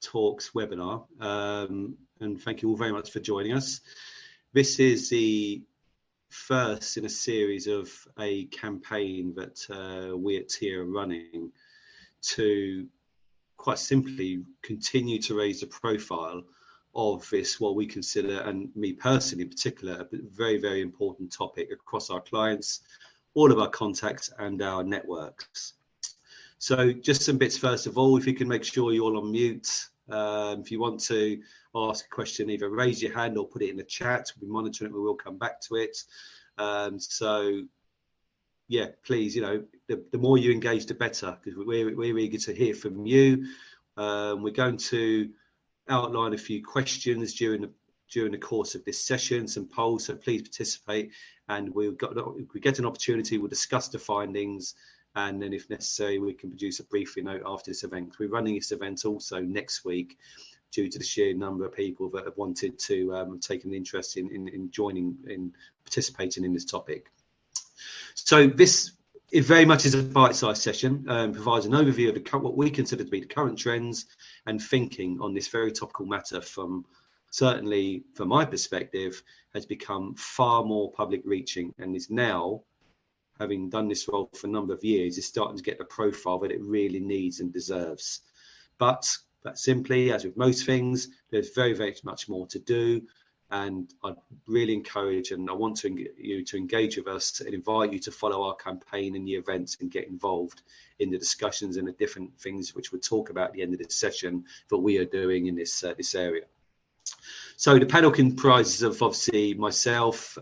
Talks webinar, and thank you all very much for joining us. This is the first in a series of a campaign that we at TIAA are running to quite simply continue to raise the profile of this, what we consider, and me personally in particular, a very, very important topic across our clients, all of our contacts and our networks. So just some bits first of all, if you can make sure you're all on mute. If you want to ask a question, either raise your hand or put it in the chat. We'll be monitoring it, we will come back to it. So yeah, please, the more you engage, the better, because we're eager to hear from you. We're going to outline a few questions during the course of this session, some polls, so please participate, and if we get an opportunity, we'll discuss the findings, and then if necessary we can produce a briefing note after this event. We're running this event also next week due to the sheer number of people that have wanted to take an interest in joining, in participating in this topic. So this, it very much is a bite-sized session, provides an overview of what we consider to be the current trends and thinking on this very topical matter, from certainly from my perspective has become far more public reaching, and is now, having done this role for a number of years, is starting to get the profile that it really needs and deserves. But simply, as with most things, there's very, very much more to do. And I really encourage, and I want you to engage with us and invite you to follow our campaign and the events and get involved in the discussions and the different things which we'll talk about at the end of this session that we are doing in this area. So the panel comprises of obviously myself,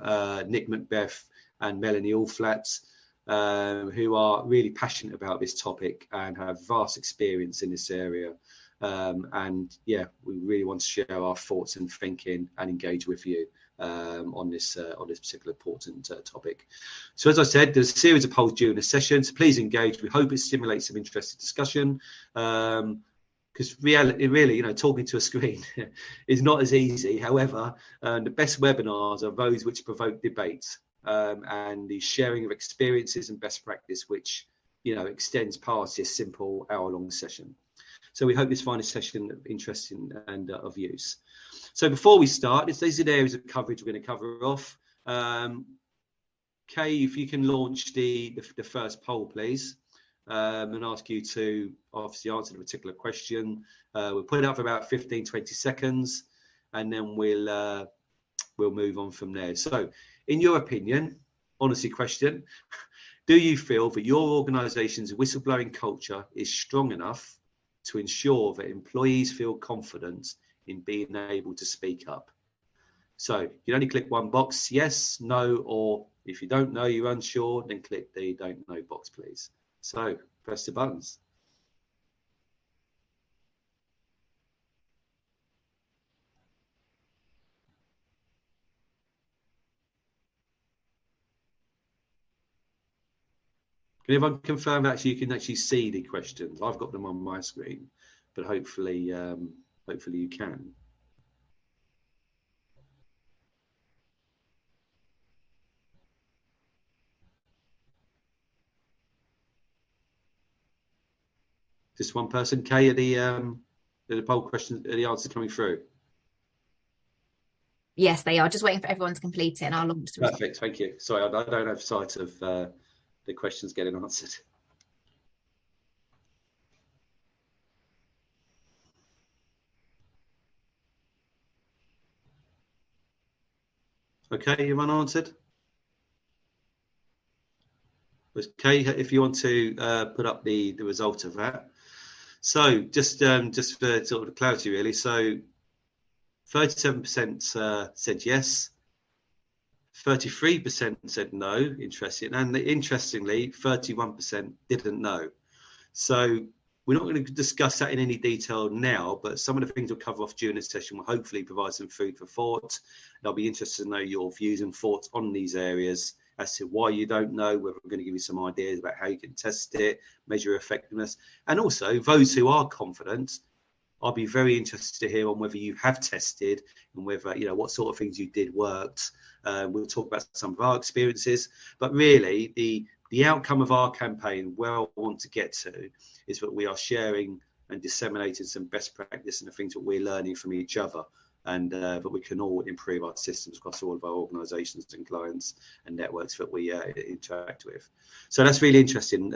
Nick Macbeth and Melanie Allflat, who are really passionate about this topic and have vast experience in this area. And yeah, we really want to share our thoughts and thinking and engage with you on this particular important topic. So as I said, there's a series of polls during the session, so please engage. We hope it stimulates some interesting discussion, because really, talking to a screen is not as easy. However, the best webinars are those which provoke debate, and the sharing of experiences and best practice, which extends past this simple hour-long session. So we hope you find this session interesting and of use. So before we start, these are the areas of coverage we're going to cover off. Kay, if you can launch the first poll, please, and ask you to obviously answer the particular question. We'll put it up for about 15-20 seconds, and then we'll move on from there. So in your opinion, honestly question, do you feel that your organisation's whistleblowing culture is strong enough to ensure that employees feel confident in being able to speak up? So you can only click one box, yes, no, or if you don't know, you're unsure, then click the don't know box, please. So press the buttons. Can everyone confirm that you can actually see the questions? I've got them on my screen, but hopefully you can. Just one person, Kay, are the poll questions, are the answers coming through? Yes, they are. Just waiting for everyone to complete it, and I'll launch the results. Perfect, thank you. Sorry, I don't have sight of the questions getting answered. Okay, everyone answered? Okay, if you want to put up the result of that. So just for sort of clarity, really. So 37% said yes, 33% said no, interesting, and interestingly, 31% didn't know. So we're not going to discuss that in any detail now, but some of the things we'll cover off during this session will hopefully provide some food for thought. And I'll be interested to know your views and thoughts on these areas as to why you don't know, whether we're going to give you some ideas about how you can test it, measure effectiveness, and also those who are confident. I'll be very interested to hear on whether you have tested and whether, what sort of things you did worked. We'll talk about some of our experiences, but really the outcome of our campaign, where I want to get to, is that we are sharing and disseminating some best practice and the things that we're learning from each other. And but we can all improve our systems across all of our organisations and clients and networks that we interact with. So that's really interesting.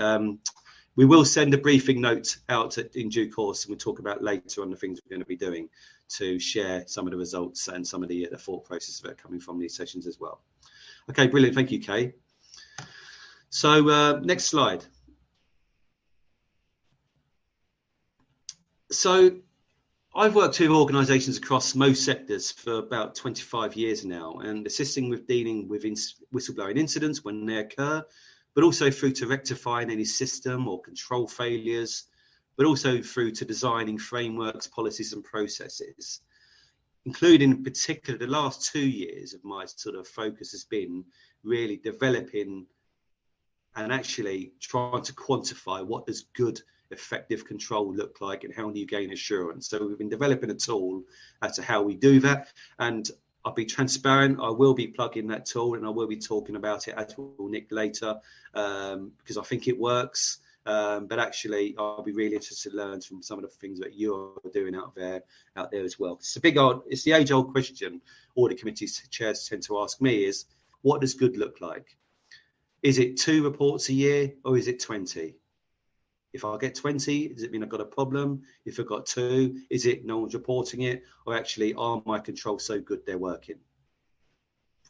We will send a briefing note out in due course, and we'll talk about later on the things we're going to be doing to share some of the results and some of the thought processes that are coming from these sessions as well. Okay, brilliant. Thank you, Kay. So next slide. So I've worked with organisations across most sectors for about 25 years now, and assisting with dealing with whistleblowing incidents when they occur, but also through to rectifying any system or control failures, but also through to designing frameworks, policies and processes, including in particular the last 2 years of my sort of focus has been really developing and actually trying to quantify what does good effective control look like and how do you gain assurance. So we've been developing a tool as to how we do that, and I'll be transparent, I will be plugging that tool and I will be talking about it, as will Nick later, because I think it works, but actually I'll be really interested to learn from some of the things that you're doing out there as well. It's the age-old question audit committee chairs tend to ask me is, what does good look like? Is it 2 reports a year or is it 20? If I get 20, does it mean I've got a problem? If I've got 2, is it no one's reporting it? Or actually, are my controls so good they're working?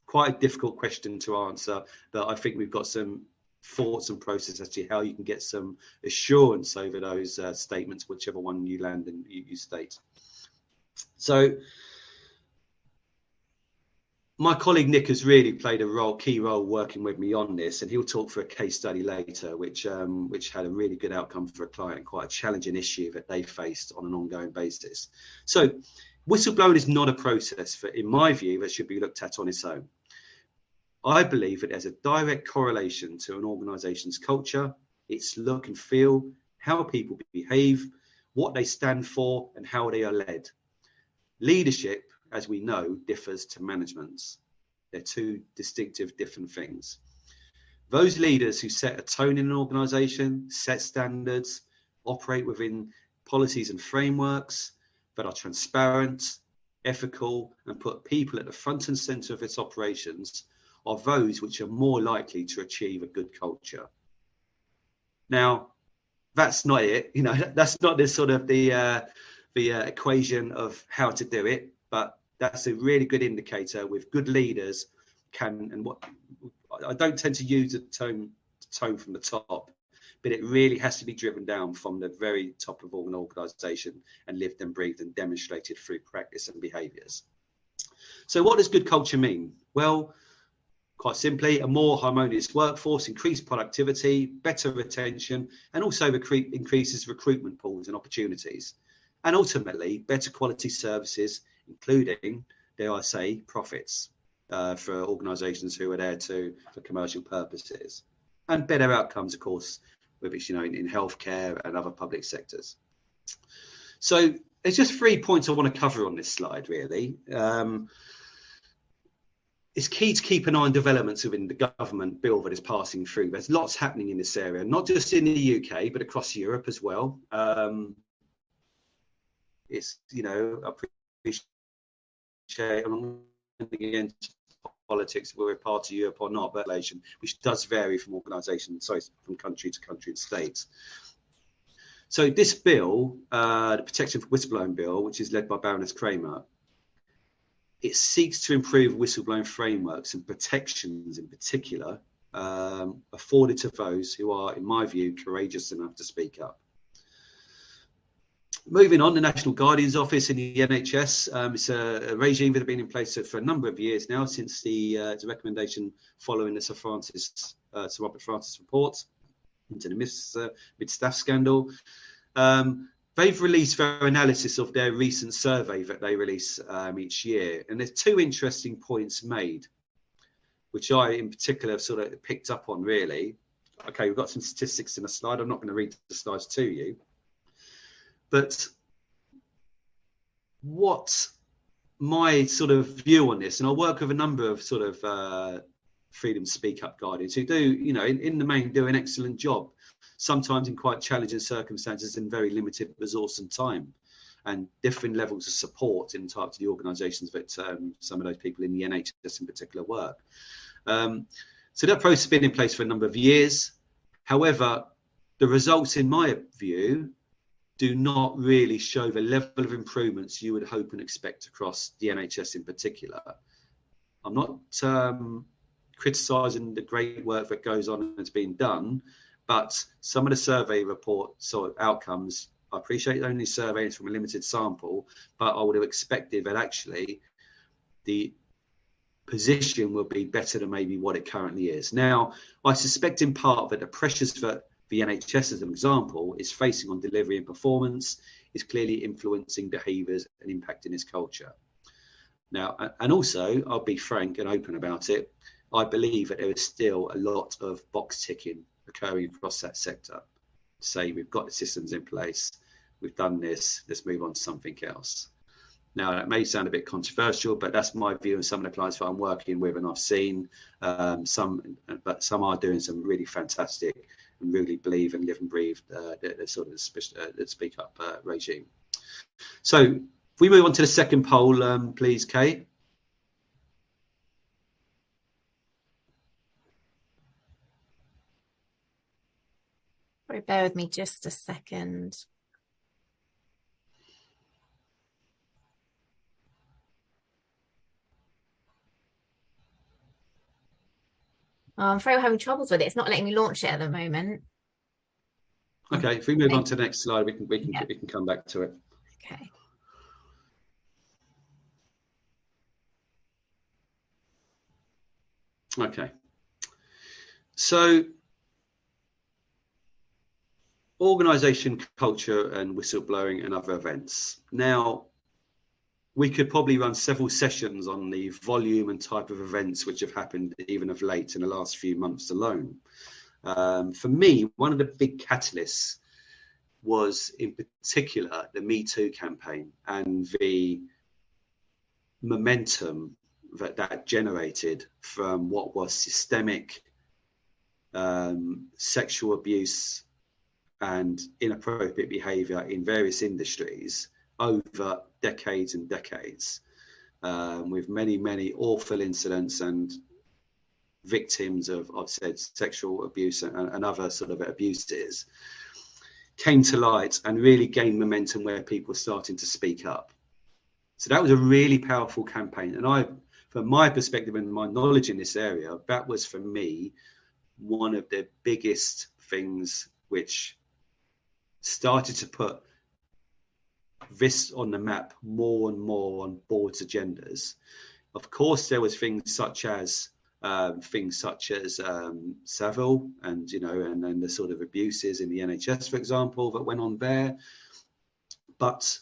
Quite a difficult question to answer, but I think we've got some thoughts and processes as to how you can get some assurance over those statements, whichever one you land and you state. So my colleague Nick has really played a key role working with me on this, and he'll talk for a case study later, which had a really good outcome for a client, quite a challenging issue that they faced on an ongoing basis. So whistleblowing is not a process that, in my view, that should be looked at on its own. I believe that there's a direct correlation to an organisation's culture, its look and feel, how people behave, what they stand for, and how they are led. Leadership, as we know, differs to managements. They're 2 distinctive, different things. Those leaders who set a tone in an organisation, set standards, operate within policies and frameworks that are transparent, ethical, and put people at the front and centre of its operations are those which are more likely to achieve a good culture. Now, that's not it. You know, that's not the sort of the equation of how to do it, but that's a really good indicator with good leaders what I don't tend to use a tone from the top, but it really has to be driven down from the very top of an organisation and lived and breathed and demonstrated through practice and behaviours. So what does good culture mean? Well, quite simply, a more harmonious workforce, increased productivity, better retention, and also increases recruitment pools and opportunities. And ultimately, better quality services, including, dare I say, profits for organisations who are there for commercial purposes. And better outcomes, of course, whether it's in healthcare and other public sectors. So there's just 3 points I want to cover on this slide, really. It's key to keep an eye on developments within the government bill that is passing through. There's lots happening in this area, not just in the UK, but across Europe as well. It's, I appreciate against politics, whether we're part of Europe or not, but which does vary from from country to country and state. So this bill, the Protection from Whistleblowing Bill, which is led by Baroness Kramer, it seeks to improve whistleblowing frameworks and protections in particular afforded to those who are, in my view, courageous enough to speak up. Moving on, the National Guardian's Office in the NHS, it's a regime that has been in place for a number of years now, since the recommendation following the Sir Robert Francis report into the mid-staff scandal. They've released their analysis of their recent survey that they release each year. And there's 2 interesting points made, which I in particular have sort of picked up on, really. Okay, we've got some statistics in the slide. I'm not going to read the slides to you. But what my sort of view on this, and I work with a number of sort of freedom speak up guardians who do, in the main, do an excellent job. sometimes in quite challenging circumstances and very limited resource and time, and different levels of support in types of the organisations that some of those people in the NHS in particular work. So that process has been in place for a number of years. However, the results, in my view, do not really show the level of improvements you would hope and expect across the NHS in particular. I'm not criticising the great work that goes on and has been done, but some of the survey report sort of outcomes, I appreciate only surveying from a limited sample, but I would have expected that actually the position will be better than maybe what it currently is. Now, I suspect in part that the pressures that the NHS, as an example, is facing on delivery and performance is clearly influencing behaviours and impacting its culture. Now, and also, I'll be frank and open about it, I believe that there is still a lot of box ticking occurring across that sector. Say, we've got the systems in place, we've done this, let's move on to something else. Now, that may sound a bit controversial, but that's my view and some of the clients that I'm working with and I've seen. Some are doing some really fantastic and really believe and live and breathe the sort of the speak up regime. So if we move on to the second poll, please, Kate. Sorry, bear with me just a second. I'm afraid we're having troubles with it. It's not letting me launch it at the moment. Okay, if we move on to the next slide, we can come back to it. Okay. Okay. So, organisation, culture, and whistleblowing and other events. Now, we could probably run several sessions on the volume and type of events which have happened even of late in the last few months alone. For me, one of the big catalysts was in particular the Me Too campaign and the momentum that generated from what was systemic sexual abuse and inappropriate behaviour in various industries over decades and decades, with many awful incidents and victims of said sexual abuse and other sort of abuses, came to light and really gained momentum where people were starting to speak up. So that was a really powerful campaign. And from my perspective and my knowledge in this area, that was for me one of the biggest things which started to put this on the map more and more on boards' agendas. Of course, there was things such as Savile and and then the sort of abuses in the NHS, for example, that went on there. But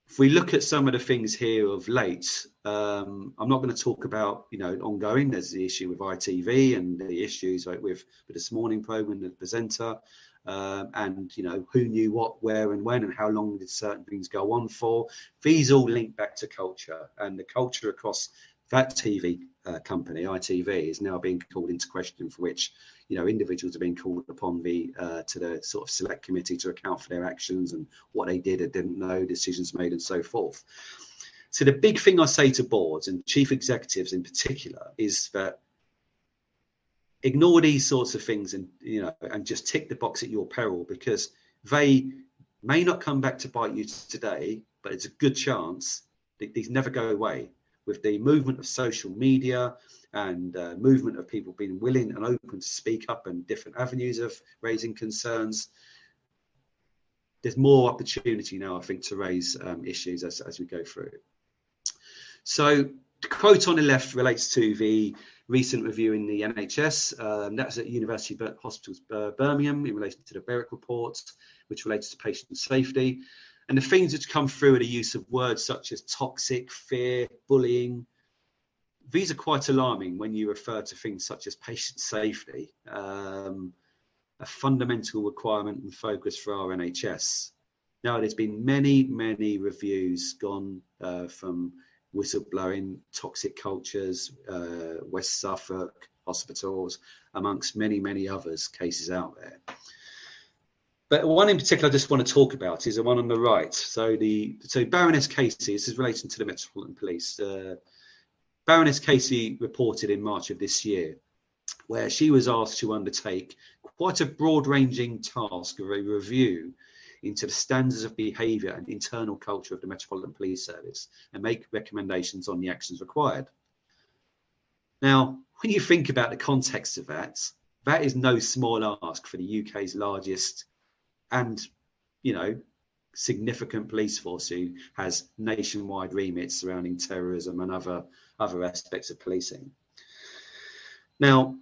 if we look at some of the things here of late, I'm not going to talk about ongoing. There's the issue with ITV and the issues with this morning programme, the presenter, and who knew what, where, and when, and how long did certain things go on for. These all link back to culture, and the culture across that TV company, ITV, is now being called into question, for which individuals are being called upon to the sort of select committee to account for their actions and what they did or didn't know, decisions made, and so forth. So the big thing I say to boards and chief executives in particular is that ignore these sorts of things and and just tick the box at your peril, because they may not come back to bite you today, but it's a good chance that these never go away. With the movement of social media and movement of people being willing and open to speak up and different avenues of raising concerns, there's more opportunity now, I think, to raise issues as we go through. So the quote on the left relates to the recent review in the NHS. That's at University Hospitals Birmingham in relation to the Berwick report, which relates to patient safety. And the things which come through are the use of words such as toxic, fear, bullying. These are quite alarming when you refer to things such as patient safety, a fundamental requirement and focus for our NHS. Now, there's been many reviews gone from whistleblowing, toxic cultures, West Suffolk hospitals, amongst many others cases out there. But one in particular I just want to talk about is the one on the right. So Baroness Casey, this is relating to the Metropolitan Police. Baroness Casey reported in March of this year, where she was asked to undertake quite a broad-ranging task of a review into the standards of behaviour and internal culture of the Metropolitan Police Service and make recommendations on the actions required. Now, when you think about the context of that, that is no small ask for the UK's largest and, significant police force who has nationwide remits surrounding terrorism and other aspects of policing. Now,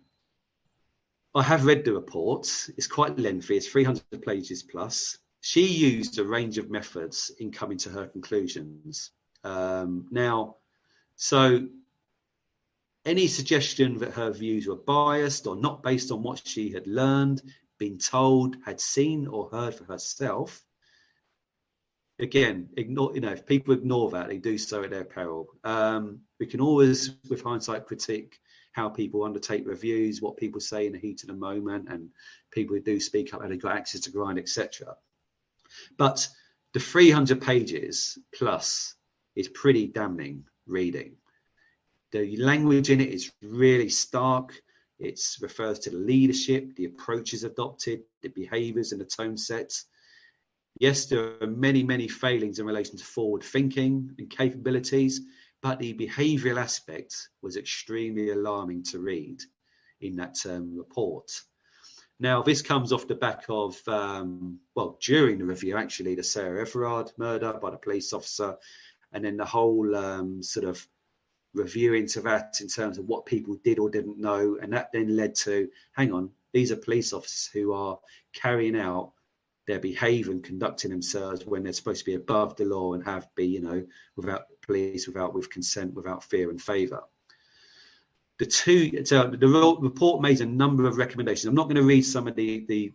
I have read the report. It's quite lengthy. It's 300 pages plus. She used a range of methods in coming to her conclusions. So any suggestion that her views were biased or not based on what she had learned, been told, had seen or heard for herself, again, if people ignore that, they do so at their peril. We can always, with hindsight, critique how people undertake reviews, what people say in the heat of the moment, and people who do speak up, how they've got access to grind, etc. But the 300 pages plus is pretty damning reading. The language in it is really stark. It refers to the leadership, the approaches adopted, the behaviours and the tone sets. Yes, there are many, many failings in relation to forward thinking and capabilities, but the behavioural aspect was extremely alarming to read in that report. Now, this comes off the back of, during the review, actually, the Sarah Everard murder by the police officer, and then the whole sort of review into that in terms of what people did or didn't know. And that then led to, hang on, these are police officers who are carrying out their behaviour and conducting themselves when they're supposed to be above the law and with consent, without fear and favour. The report made a number of recommendations. I'm not going to read some of the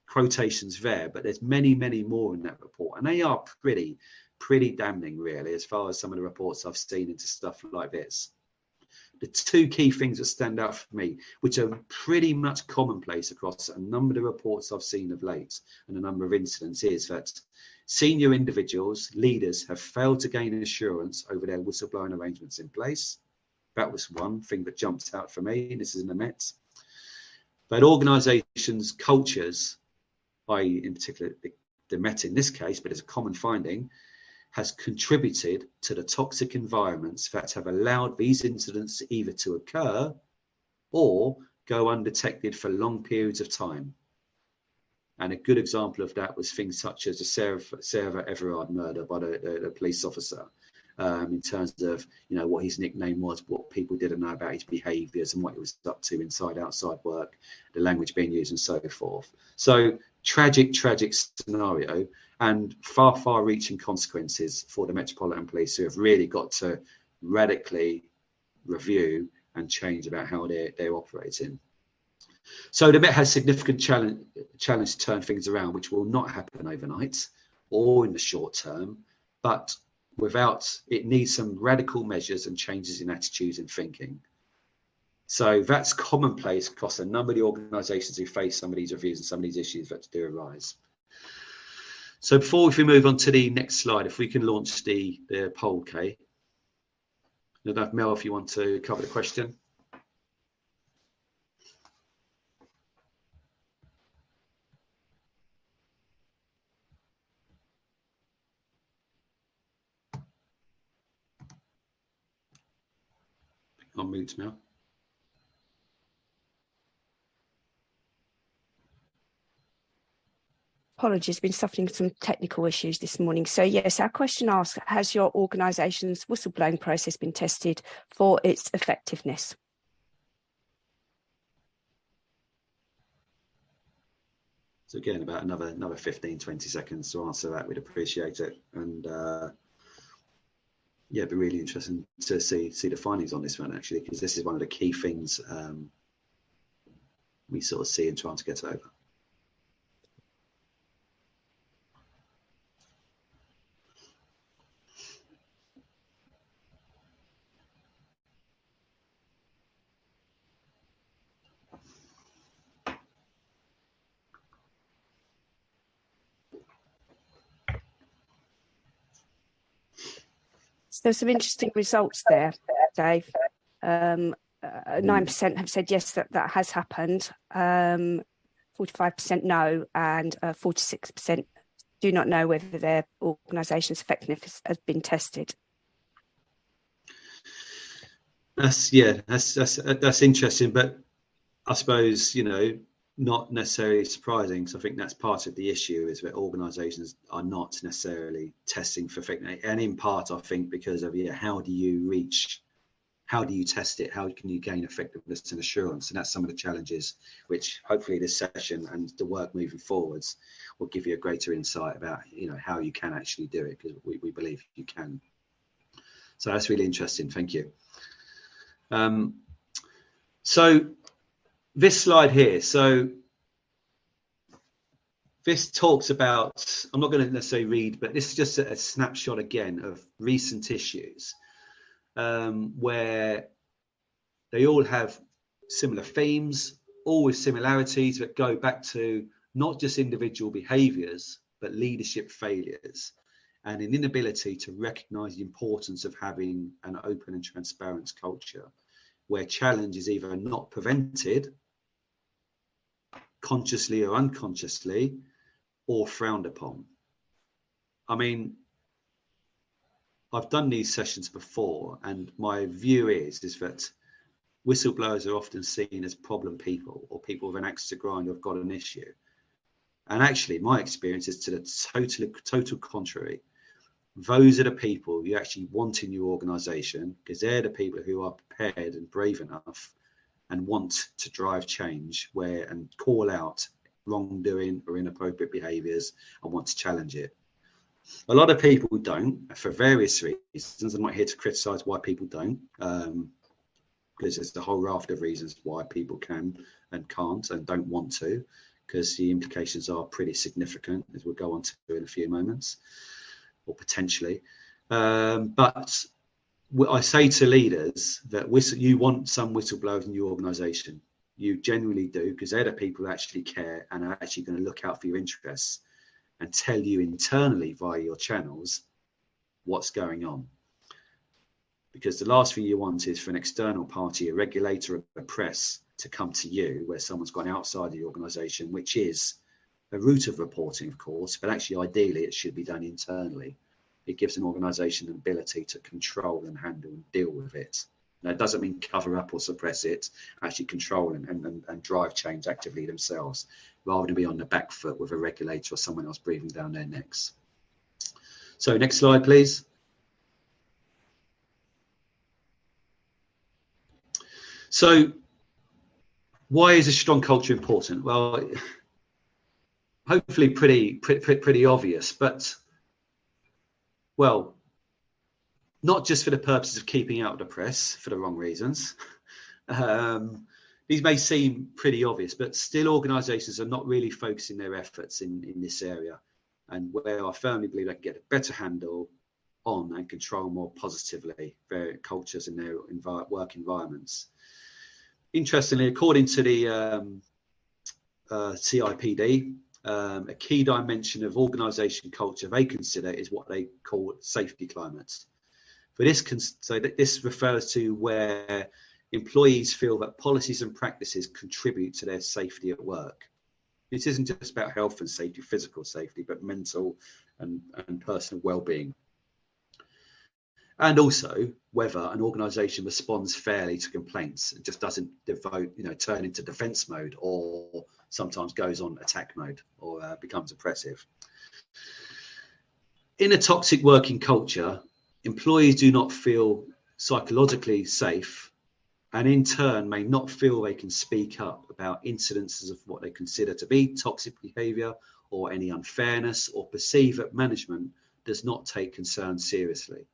quotations there, but there's many, many more in that report, and they are pretty damning, really, as far as some of the reports I've seen into stuff like this. The two key things that stand out for me, which are pretty much commonplace across a number of the reports I've seen of late and a number of incidents, is that senior individuals, leaders, have failed to gain assurance over their whistleblowing arrangements in place. That was one thing that jumped out for me, and this is in the Met. But organisations' cultures, i.e. in particular the Met in this case, but it's a common finding, has contributed to the toxic environments that have allowed these incidents either to occur or go undetected for long periods of time. And a good example of that was things such as the Sarah Everard murder by the police officer, in terms of what his nickname was, what people didn't know about his behaviours and what he was up to inside, outside work, the language being used and so forth. So tragic scenario, and far-reaching consequences for the Metropolitan Police, who have really got to radically review and change about how they're operating. So the Met has significant challenge to turn things around, which will not happen overnight or in the short term, but it needs some radical measures and changes in attitudes and thinking. So that's commonplace across a number of the organisations who face some of these reviews and some of these issues that do arise. So before we move on to the next slide, if we can launch the poll, Kay. I don't know, Mel, if you want to cover the question. On mute now. Apologies, been suffering some technical issues this morning. So yes, our question asks, has your organisation's whistleblowing process been tested for its effectiveness? So again, about another 15, 20 seconds to answer that. We'd appreciate it. And it'd be really interesting to see the findings on this one, actually, because this is one of the key things we sort of see and trying to get over. There's some interesting results there, Dave. 9% have said yes, that has happened. 45% no, and 46% do not know whether their organisation's effectiveness has been tested. That's interesting, but I suppose, you know, not necessarily surprising, because I think that's part of the issue, is that organisations are not necessarily testing for effectiveness, and in part I think because of how do you test it, how can you gain effectiveness and assurance, and that's some of the challenges which hopefully this session and the work moving forwards will give you a greater insight about, you know, how you can actually do it, because we believe you can. So that's really interesting, thank you. So this slide here, so this talks about, I'm not going to necessarily read, but this is just a snapshot again of recent issues where they all have similar themes, all with similarities that go back to not just individual behaviours, but leadership failures and an inability to recognise the importance of having an open and transparent culture where challenge is either not prevented, consciously or unconsciously, or frowned upon. I mean, I've done these sessions before, and my view is that whistleblowers are often seen as problem people, or people with an axe to grind who have got an issue. And actually, my experience is to the total contrary. Those are the people you actually want in your organisation, because they're the people who are prepared and brave enough and want to drive change and call out wrongdoing or inappropriate behaviours and want to challenge it. A lot of people don't, for various reasons. I'm not here to criticise why people don't, because there's a whole raft of reasons why people can and can't and don't want to, because the implications are pretty significant, as we'll go on to in a few moments, or potentially. But I say to leaders that you want some whistleblowers in your organisation. You genuinely do, because they're the people who actually care and are actually going to look out for your interests and tell you internally via your channels what's going on. Because the last thing you want is for an external party, a regulator, a press, to come to you where someone's gone outside the organisation, which is a route of reporting, of course, but actually ideally it should be done internally. It gives an organisation an ability to control and handle and deal with it. Now, it doesn't mean cover up or suppress it, actually control and drive change actively themselves, rather than be on the back foot with a regulator or someone else breathing down their necks. So next slide, please. So why is a strong culture important? Well, hopefully pretty obvious, but, well, not just for the purposes of keeping out the press for the wrong reasons. These may seem pretty obvious, but still organisations are not really focusing their efforts in this area, and where I firmly believe they can get a better handle on and control more positively their cultures and their work environments. Interestingly, according to the CIPD, a key dimension of organisation culture they consider is what they call safety climates. But this refers to where employees feel that policies and practices contribute to their safety at work. This isn't just about health and safety, physical safety, but mental and personal well-being. And also whether an organisation responds fairly to complaints and just doesn't turn into defence mode, or sometimes goes on attack mode, or becomes oppressive. In a toxic working culture, employees do not feel psychologically safe, and in turn may not feel they can speak up about incidences of what they consider to be toxic behaviour or any unfairness, or perceive that management does not take concerns seriously.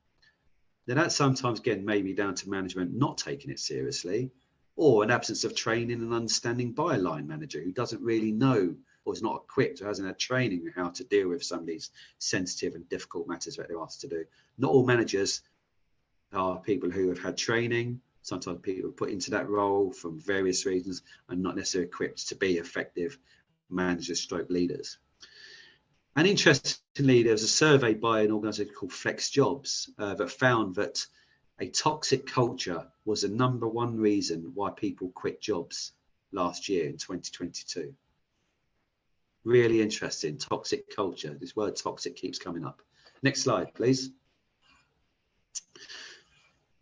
Now, that sometimes, again, may be down to management not taking it seriously, or an absence of training and understanding by a line manager who doesn't really know, or is not equipped, or hasn't had training in how to deal with some of these sensitive and difficult matters that they're asked to do. Not all managers are people who have had training. Sometimes people are put into that role from various reasons and not necessarily equipped to be effective managers stroke leaders. And interestingly, there was a survey by an organisation called Flex Jobs that found that a toxic culture was the #1 reason why people quit jobs last year in 2022. Really interesting, toxic culture. This word toxic keeps coming up. Next slide, please.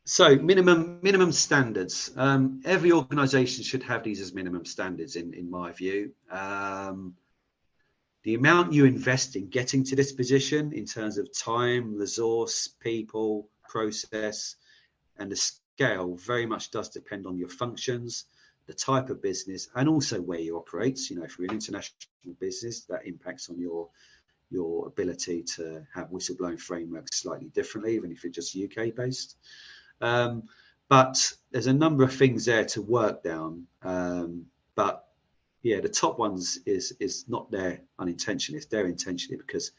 So minimum standards. Every organisation should have these as minimum standards in my view. The amount you invest in getting to this position in terms of time, resource, people, process, and the scale very much does depend on your functions, the type of business, and also where you operate. You know, if you're an international business, that impacts on your ability to have whistleblowing frameworks slightly differently, even if you're just UK based. But there's a number of things there to work down. But yeah, the top ones is not there unintentionally, it's there intentionally, because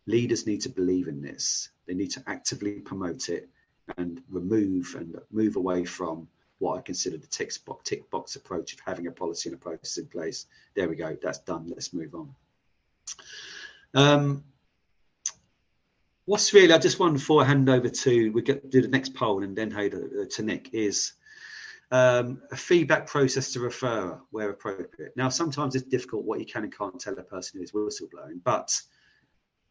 leaders need to believe in this. They need to actively promote it and move away from what I consider the tick box approach of having a policy and a process in place. There we go, that's done, let's move on. What's really, I just want, before I hand over to, we get do the next poll and then hand to Nick, is a feedback process to referrer where appropriate. Now, sometimes it's difficult what you can and can't tell a person who is whistleblowing, but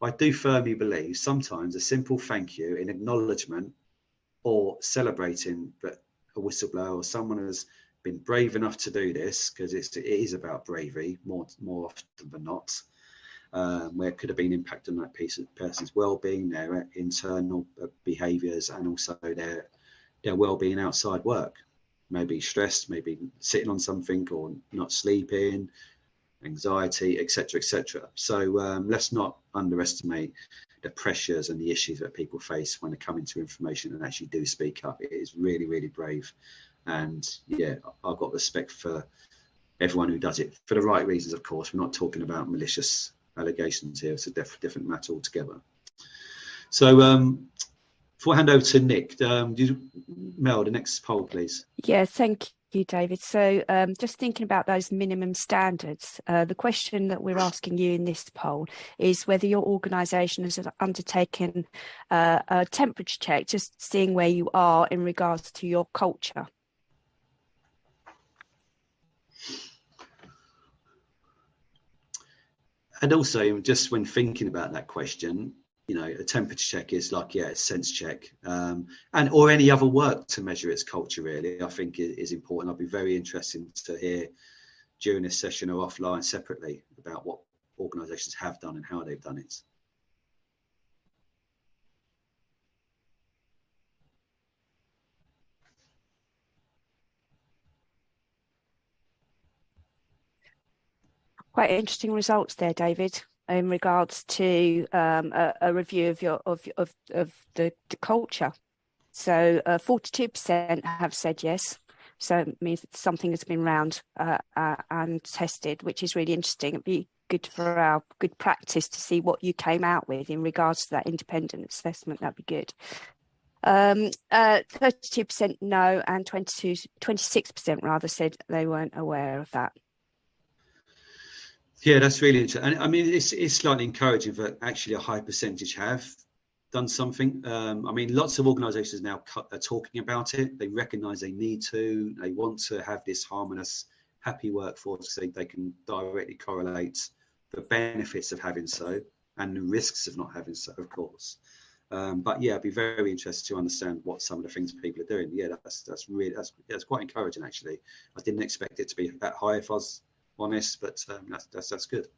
I do firmly believe sometimes a simple thank you in acknowledgement or celebrating that a whistleblower or someone has been brave enough to do this, because it is about bravery more often than not. Where it could have been impact on that person's well-being, their internal behaviours, and also their well-being outside work. Maybe stressed, maybe sitting on something or not sleeping, anxiety, etc., etc. So let's not underestimate the pressures and the issues that people face when they come into information and actually do speak up. It is really, really brave, and yeah, I've got respect for everyone who does it for the right reasons. Of course, we're not talking about malicious allegations here. It's a different matter altogether. So before I hand over to Nick, Mel, the next poll, please. Yeah, thank you, David. So just thinking about those minimum standards, the question that we're asking you in this poll is whether your organisation has undertaken a temperature check, just seeing where you are in regards to your culture. And also, just when thinking about that question, you know, a temperature check is like, yeah, a sense check, or any other work to measure its culture, really, I think is important. I'll be very interested to hear during this session or offline separately about what organisations have done and how they've done it. Quite interesting results there, David, in regards to a review of the culture. So 42% have said yes. So it means that something has been round and tested, which is really interesting. It'd be good for our good practice to see what you came out with in regards to that independent assessment. That'd be good. 32% no, and 26% rather said they weren't aware of that. Yeah, that's really interesting. And I mean, it's slightly encouraging that actually a high percentage have done something. I mean, lots of organisations now are talking about it. They recognise they need to. They want to have this harmonious, happy workforce, so they can directly correlate the benefits of having so and the risks of not having so, of course. But yeah, I'd be very interested to understand what some of the things people are doing. Yeah, that's quite encouraging, actually. I didn't expect it to be that high if I was honest, but that's good.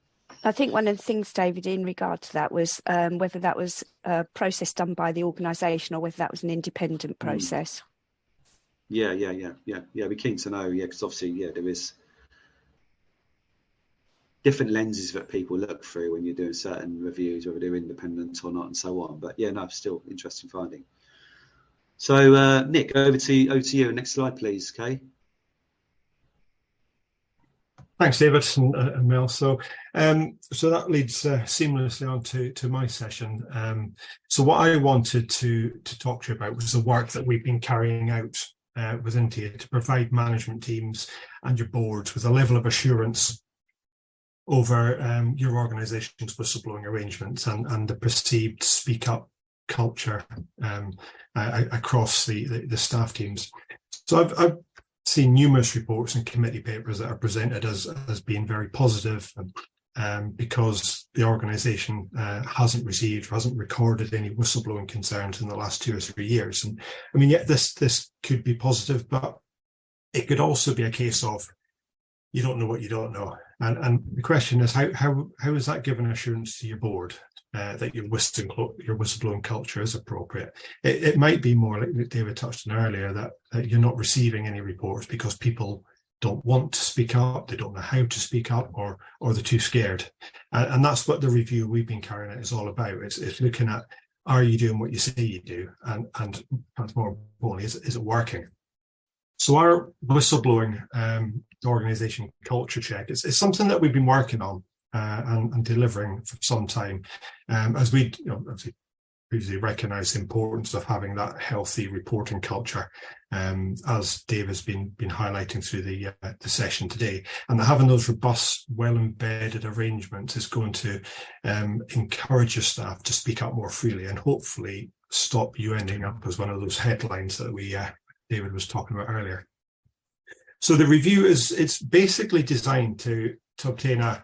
I think one of the things, David, in regard to that was whether that was a process done by the organisation or whether that was an independent process. Yeah. We're keen to know. Yeah, because obviously, yeah, there is different lenses that people look through when you're doing certain reviews, whether they're independent or not, and so on. But yeah, no, still interesting finding. So Nick, over to you. Next slide, please. Okay. Thanks, David and Mel. So that leads seamlessly on to my session. So what I wanted to talk to you about was the work that we've been carrying out within TIAA to provide management teams and your boards with a level of assurance over your organisation's whistleblowing arrangements and the perceived speak up culture across the staff teams. So I've seen numerous reports and committee papers that are presented as being very positive, because the organisation hasn't received or hasn't recorded any whistleblowing concerns in the last 2 or 3 years. And I mean, yeah, this could be positive, but it could also be a case of you don't know what you don't know. And the question is, how is that giving assurance to your board that your whistleblowing culture is appropriate? It might be more like David touched on earlier, that you're not receiving any reports because people don't want to speak up, they don't know how to speak up, or they're too scared. And that's what the review we've been carrying out is all about. It's looking at, are you doing what you say you do? And more importantly, is it working? So our whistleblowing organisation culture check is something that we've been working on and delivering for some time, as we obviously previously recognised the importance of having that healthy reporting culture, as Dave has been highlighting through the session today, and having those robust, well embedded arrangements is going to encourage your staff to speak up more freely and hopefully stop you ending up as one of those headlines that David was talking about earlier. So the review it's basically designed to obtain a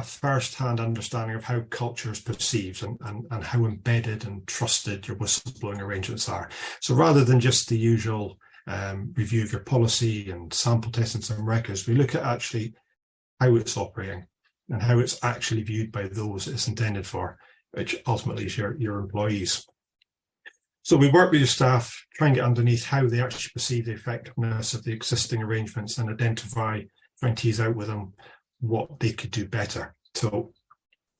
first-hand understanding of how culture is perceived and how embedded and trusted your whistleblowing arrangements are. So rather than just the usual review of your policy and sample testing some records, we look at actually how it's operating and how it's actually viewed by those it's intended for, which ultimately is your employees. So we work with your staff, try and get underneath how they actually perceive the effectiveness of the existing arrangements and identify, try and tease out with them what they could do better. So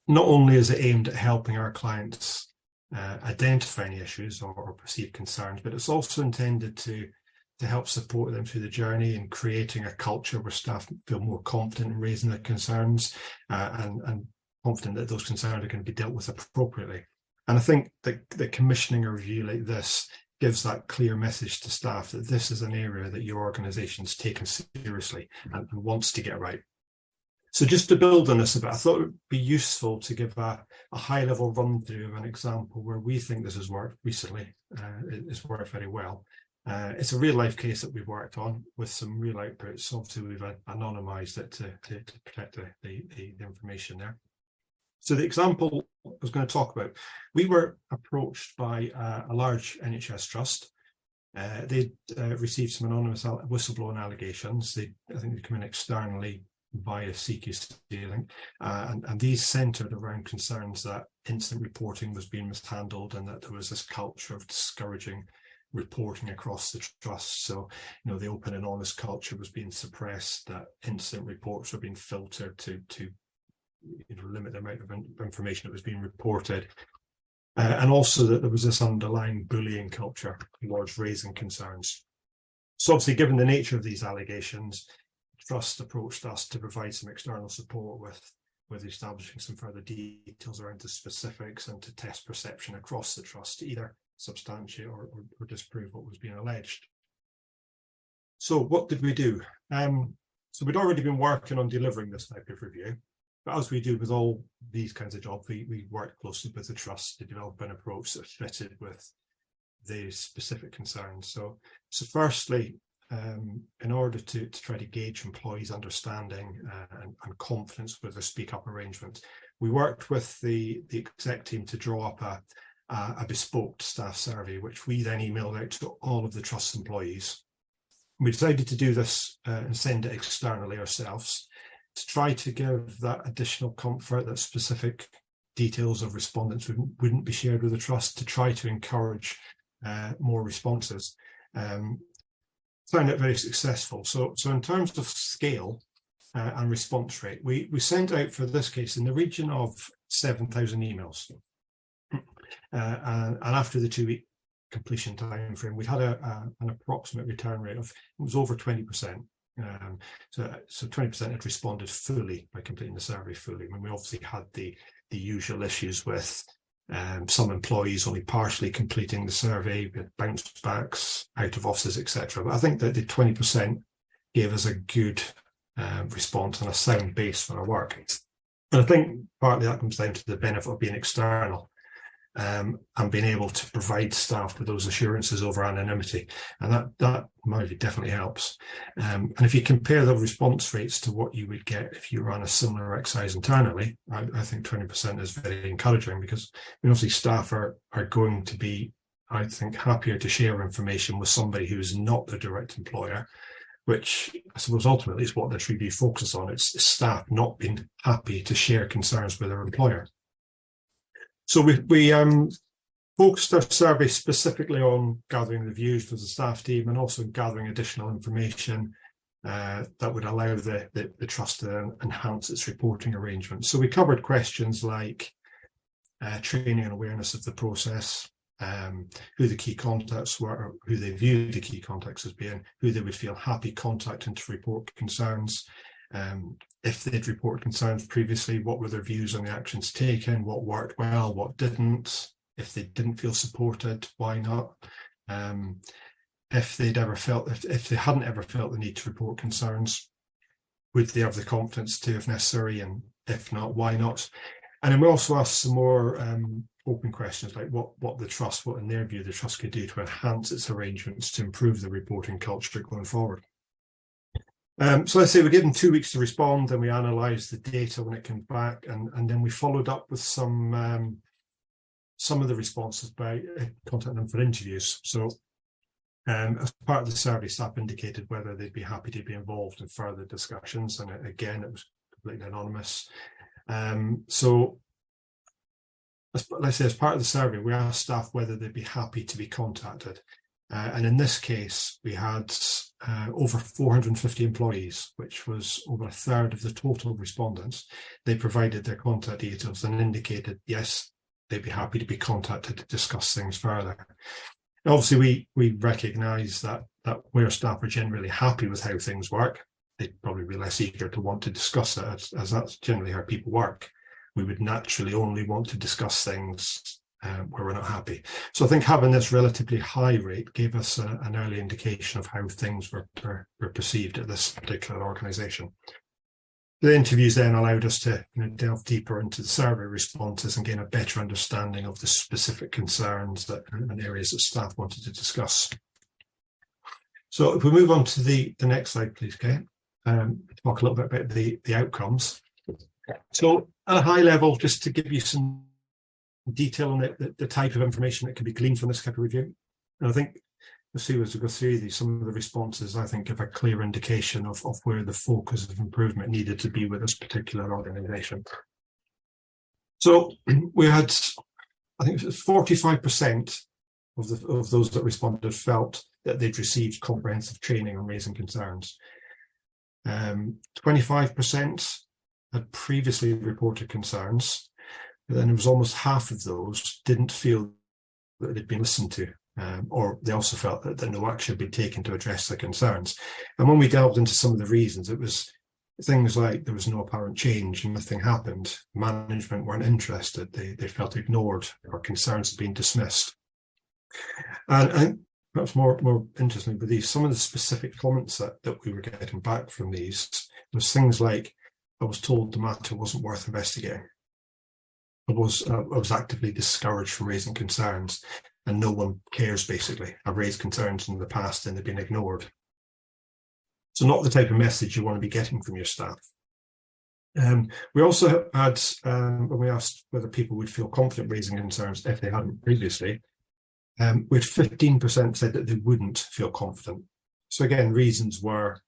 not only is it aimed at helping our clients identify any issues or perceived concerns, but it's also intended to help support them through the journey in creating a culture where staff feel more confident in raising their concerns and confident that those concerns are going to be dealt with appropriately. And I think that commissioning a review like this gives that clear message to staff that this is an area that your organisation is taken seriously and wants to get right. So just to build on this a bit, I thought it would be useful to give a high-level run-through of an example where we think this has worked recently. It's worked very well. It's a real-life case that we've worked on with some real outputs. Obviously, we've anonymised it to protect the information there. So the example I was going to talk about, we were approached by a large NHS trust. They received some anonymous whistleblowing allegations. I think they come in externally via CQC, I think, and these centred around concerns that incident reporting was being mishandled and that there was this culture of discouraging reporting across the trust. So, the open and honest culture was being suppressed, that incident reports were being filtered to limit the amount of information that was being reported, and also that there was this underlying bullying culture towards raising concerns. So obviously, given the nature of these allegations, Trust approached us to provide some external support with establishing some further details around the specifics and to test perception across the trust to either substantiate or disprove what was being alleged. So what did we do? So we'd already been working on delivering this type of review, but as we do with all these kinds of jobs, we worked closely with the trust to develop an approach that fitted with the specific concerns. So firstly, in order to try to gauge employees' understanding and confidence with the speak up arrangement, we worked with the exec team to draw up a bespoke staff survey, which we then emailed out to all of the trust employees. We decided to do this and send it externally ourselves to try to give that additional comfort that specific details of respondents wouldn't be shared with the trust, to try to encourage more responses. Found it very successful. So in terms of scale and response rate, we sent out, for this case, in the region of 7,000 emails. And after the 2-week completion time frame, we had an approximate return rate of, it was over 20%. So 20% had responded fully by completing the survey fully. I mean, we obviously had the usual issues with some employees only partially completing the survey, with bounce backs, out of offices, etc. But I think that the 20% gave us a good response and a sound base for our work. And I think partly that comes down to the benefit of being external, and being able to provide staff with those assurances over anonymity, and that in my view definitely helps. And if you compare the response rates to what you would get if you ran a similar exercise internally, I think 20% is very encouraging, because obviously staff are going to be, I think, happier to share information with somebody who is not the direct employer, which I suppose ultimately is what this review focuses on. It's staff not being happy to share concerns with their employer. So we focused our survey specifically on gathering the views for the staff team, and also gathering additional information that would allow the trust to enhance its reporting arrangements. So we covered questions like training and awareness of the process, who the key contacts were, or who they viewed the key contacts as being, who they would feel happy contacting to report concerns. If they'd reported concerns previously, what were their views on the actions taken, what worked well, what didn't, if they didn't feel supported, why not, if they hadn't ever felt the need to report concerns, would they have the confidence to if necessary, and if not, why not. And then we also asked some more open questions, like what in their view the trust could do to enhance its arrangements to improve the reporting culture going forward. So let's say we're given 2 weeks to respond, and we analysed the data when it came back, and then we followed up with some of the responses by contacting them for interviews. So as part of the survey, staff indicated whether they'd be happy to be involved in further discussions, and again, it was completely anonymous. So let's say as part of the survey, we asked staff whether they'd be happy to be contacted. And in this case, we had over 450 employees, which was over a third of the total respondents. They provided their contact details and indicated, yes, they'd be happy to be contacted to discuss things further. And obviously, we recognise that where staff are generally happy with how things work, they'd probably be less eager to want to discuss it, as that's generally how people work. We would naturally only want to discuss things where we're not happy. So I think having this relatively high rate gave us an early indication of how things were perceived at this particular organisation. The interviews then allowed us to delve deeper into the survey responses and gain a better understanding of the specific concerns and areas that staff wanted to discuss. So if we move on to the next slide, please, Kate, talk a little bit about the outcomes. So at a high level, just to give you some detail on the type of information that can be gleaned from this type of review. And I think we'll see as we go through these, some of the responses, I think, give a clear indication of where the focus of improvement needed to be with this particular organisation. So we had, I think it was 45% of those that responded felt that they'd received comprehensive training on raising concerns. 25% had previously reported concerns, but then it was almost half of those didn't feel that they'd been listened to, or they also felt that no action had been taken to address their concerns. And when we delved into some of the reasons, it was things like there was no apparent change and nothing happened, management weren't interested, they felt ignored, or concerns had been dismissed. And perhaps more interestingly with these, some of the specific comments that we were getting back from these was things like, I was told the matter wasn't worth investigating. I was actively discouraged from raising concerns, and no one cares, basically. I've raised concerns in the past and they've been ignored. So not the type of message you want to be getting from your staff. We also had, when we asked whether people would feel confident raising concerns if they hadn't previously, we had 15% said that they wouldn't feel confident. So again, reasons were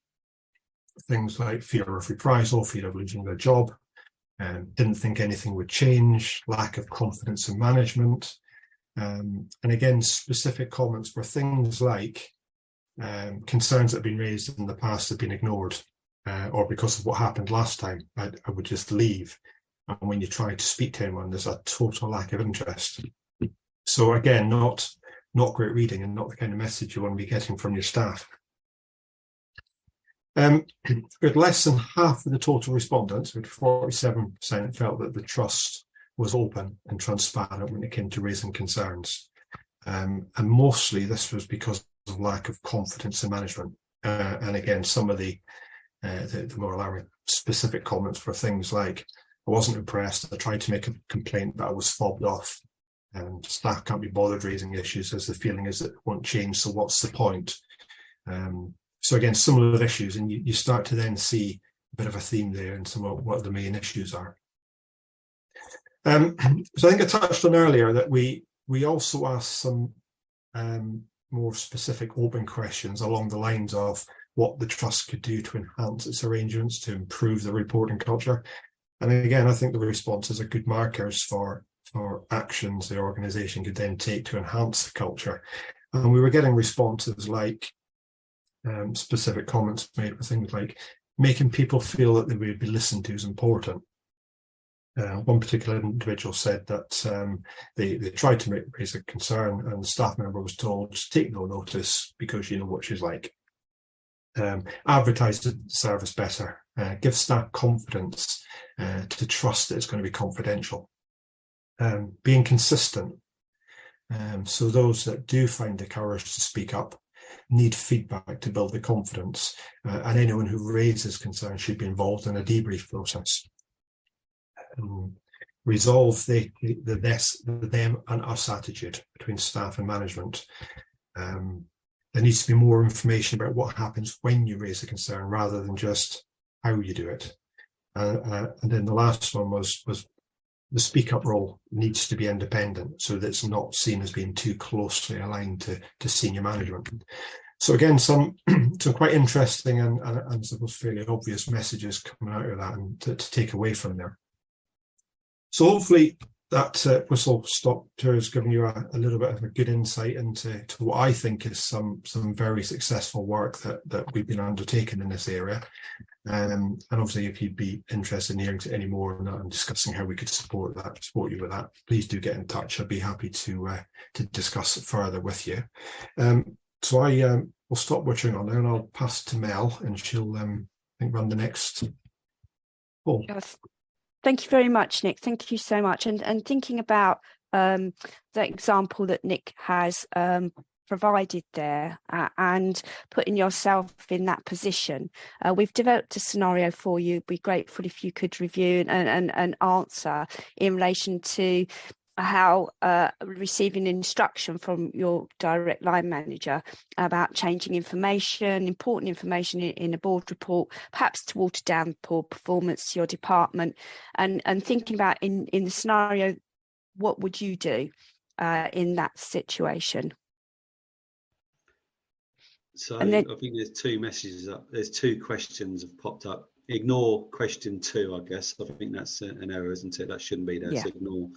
things like fear of reprisal, fear of losing their job, didn't think anything would change, lack of confidence in management. And again, specific comments were things like concerns that have been raised in the past have been ignored, or because of what happened last time, I would just leave. And when you try to speak to anyone, there's a total lack of interest. So again, not great reading, and not the kind of message you want to be getting from your staff. With less than half of the total respondents, with 47%, felt that the trust was open and transparent when it came to raising concerns. And mostly this was because of lack of confidence in management. And again, some of the the more alarming specific comments were things like, I wasn't impressed, I tried to make a complaint but I was fobbed off, and staff can't be bothered raising issues as the feeling is that it won't change, so what's the point? So again, similar issues, and you start to then see a bit of a theme there and some of what the main issues are. So I think I touched on earlier that we also asked some more specific open questions along the lines of what the trust could do to enhance its arrangements to improve the reporting culture. And again, I think the responses are good markers for actions the organisation could then take to enhance the culture. And we were getting responses like specific comments made with things like making people feel that they would be listened to is important. One particular individual said that they tried to raise a concern and the staff member was told, take no notice because you know what she's like. Advertise the service better, give staff confidence to trust that it's going to be confidential. Being consistent, so those that do find the courage to speak up need feedback to build the confidence, and anyone who raises concerns should be involved in a debrief process. Resolve the them and us attitude between staff and management. There needs to be more information about what happens when you raise a concern rather than just how you do it. And then the last one was the speak up role needs to be independent so that it's not seen as being too closely aligned to senior management. So again, some quite interesting and I suppose fairly obvious messages coming out of that and to take away from there. So hopefully that whistle stop tour has given you a little bit of a good insight into what I think is some very successful work that we've been undertaking in this area. And obviously, if you'd be interested in hearing any more on that and discussing how we could support you with that, please do get in touch. I'd be happy to discuss it further with you. So I will stop butchering on there and I'll pass to Mel and she'll I think run the next poll. Yes. Thank you very much, Nick. Thank you so much. And thinking about the example that Nick has provided there and putting yourself in that position, we've developed a scenario for you. It'd be grateful if you could review and answer in relation to how receiving instruction from your direct line manager about changing information, important information in a board report, perhaps to water down poor performance to your department, and thinking about in the scenario, what would you do in that situation? So I think there's two messages up. There's two questions have popped up. Ignore question 2, I guess. I think that's an error, isn't it? That shouldn't be there. Yeah. So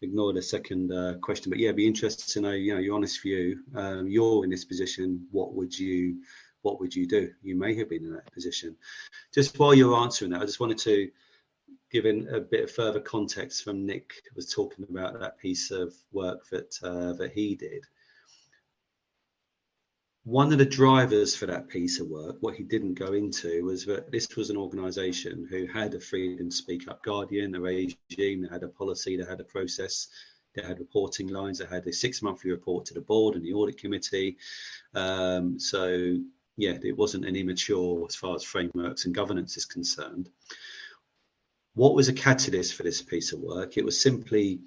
ignore the second question. But yeah, be interested to know, your honest view. You're in this position. What would you do? You may have been in that position. Just while you're answering that, I just wanted to give in a bit of further context from Nick was talking about that piece of work that he did. One of the drivers for that piece of work, what he didn't go into, was that this was an organisation who had a freedom to speak up guardian, a regime, that had a policy, that had a process, that had reporting lines, that had a 6-monthly report to the board and the audit committee. So yeah, it wasn't an immature as far as frameworks and governance is concerned. What was a catalyst for this piece of work? It was simply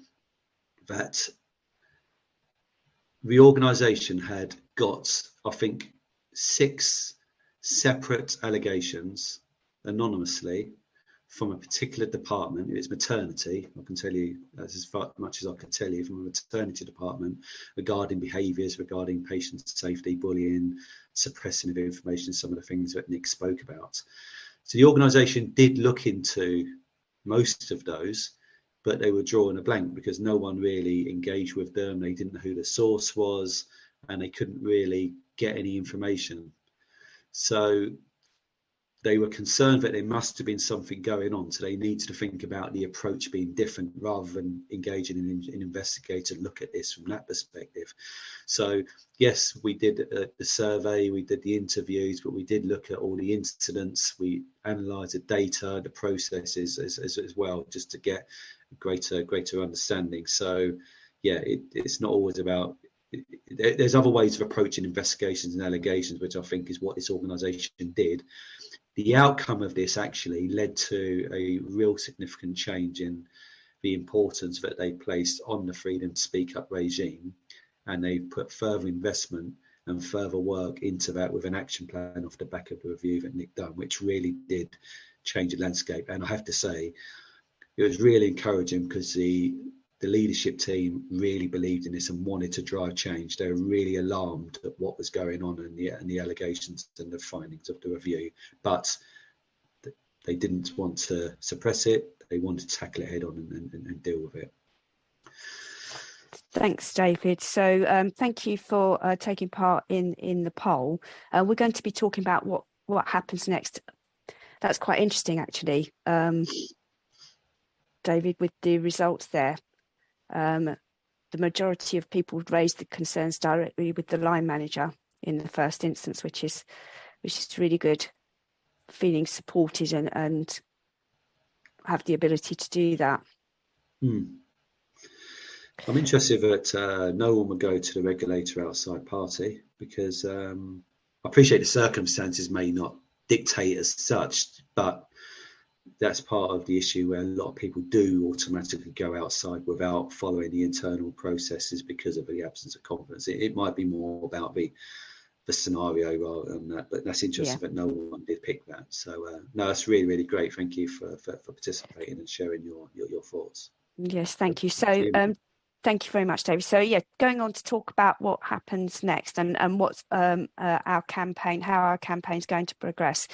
that the organisation had got, I think, 6 separate allegations anonymously from a particular department. It was maternity. I can tell you as much as I could tell you, from a maternity department, regarding behaviours, regarding patient safety, bullying, suppressing of information, some of the things that Nick spoke about. So the organisation did look into most of those, but they were drawing a blank because no one really engaged with them. They didn't know who the source was and they couldn't really get any information. So they were concerned that there must have been something going on. So they needed to think about the approach being different rather than engaging in an investigator look at this from that perspective. So yes, we did the survey, we did the interviews, but we did look at all the incidents. We analysed the data, the processes as well, just to get greater understanding. So yeah, it's not always about, there's other ways of approaching investigations and allegations, which I think is what this organisation did. the outcome of this actually led to a real significant change in the importance that they placed on the freedom to speak up regime, and they put further investment and further work into that with an action plan off the back of the review that Nick done, which really did change the landscape. And I have to say, it was really encouraging because the leadership team really believed in this and wanted to drive change. They were really alarmed at what was going on and the allegations and the findings of the review, but they didn't want to suppress it. They wanted to tackle it head on and deal with it. Thanks, David. So thank you for taking part in the poll. We're going to be talking about what happens next. That's quite interesting, actually, David, with the results there. The majority of people raised the concerns directly with the line manager in the first instance, which is really good. Feeling supported and have the ability to do that. I'm interested that no one would go to the regulator outside party, because I appreciate the circumstances may not dictate as such, but that's part of the issue where a lot of people do automatically go outside without following the internal processes because of the absence of confidence. It might be more about the scenario rather than that, but that's interesting that no one did pick that. So no, that's really, really great. Thank you for participating and sharing your thoughts. Yes, thank you. So thank you very much, David. So yeah, going on to talk about what happens next and what's our campaign, how our campaign is going to progress.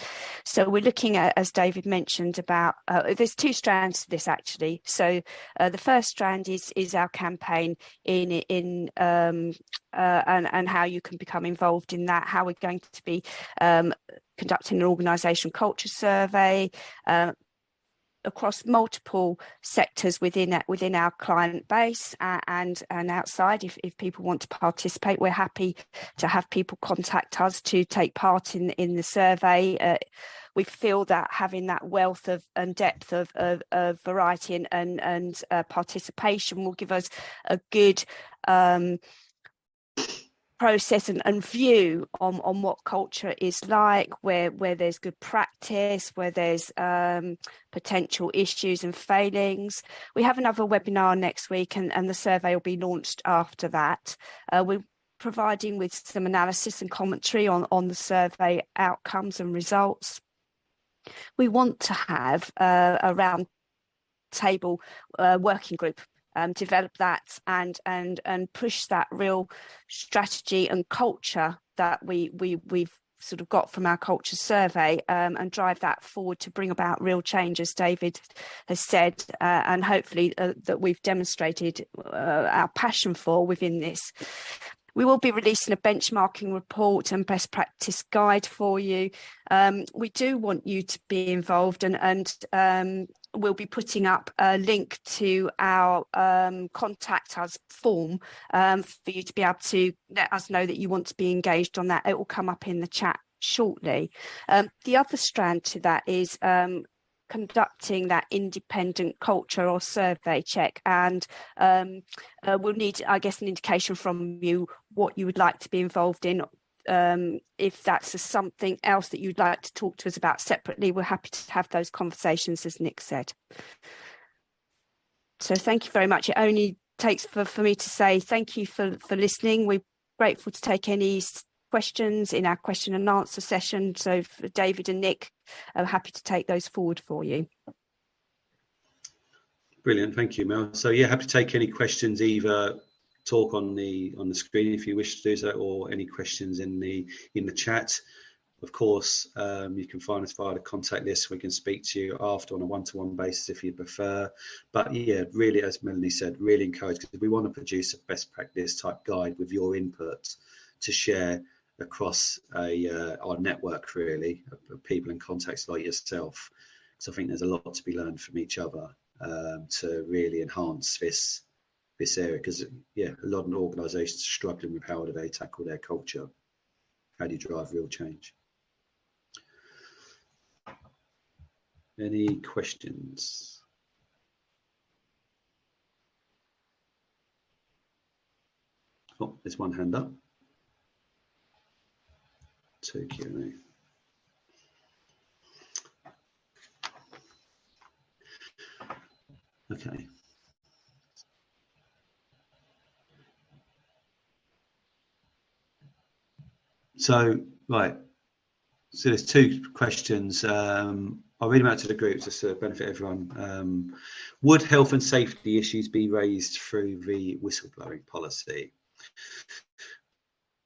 So we're looking at, as David mentioned, about there's two strands to this actually. So the first strand is our campaign and how you can become involved in that. How we're going to be conducting an organisational culture survey. Across multiple sectors within our client base and outside. If people want to participate, we're happy to have people contact us to take part in the survey. We feel that having that wealth and depth of variety and participation will give us a good process and view on what culture is like, where there's good practice, where there's potential issues and failings. We have another webinar next week and the survey will be launched after that. We're providing with some analysis and commentary on the survey outcomes and results. We want to have a round table working group, develop that and push that real strategy and culture that we've sort of got from our culture survey, and drive that forward to bring about real change, as David has said, and hopefully that we've demonstrated our passion for within this. We will be releasing a benchmarking report and best practice guide for you. We do want you to be involved and we'll be putting up a link to our contact us form for you to be able to let us know that you want to be engaged on that. It will come up in the chat shortly. The other strand to that is conducting that independent culture or survey check, and we'll need, I guess, an indication from you what you would like to be involved in. If that's something else that you'd like to talk to us about separately, we're happy to have those conversations, as Nick said. So thank you very much. It only takes for me to say thank you for listening. We're grateful to take any questions in our question and answer session. So for David and Nick, I'm happy to take those forward for you. Brilliant, thank you, Mel. So yeah, happy to take any questions, either talk on the screen if you wish to do so, or any questions in the chat. Of course, you can find us via the contact list. We can speak to you after on a one-to-one basis if you prefer. But yeah, really, as Melanie said, really encouraged, because we want to produce a best practice type guide with your input to share across our network, really, of people and contacts like yourself. So I think there's a lot to be learned from each other to really enhance this area, because yeah, a lot of organisations are struggling with how do they tackle their culture, how do you drive real change. Any questions? Oh, there's one hand up. 2 Q&A. Okay. So, right. So there's two questions. I'll read them out to the group just to benefit everyone. Would health and safety issues be raised through the whistleblowing policy?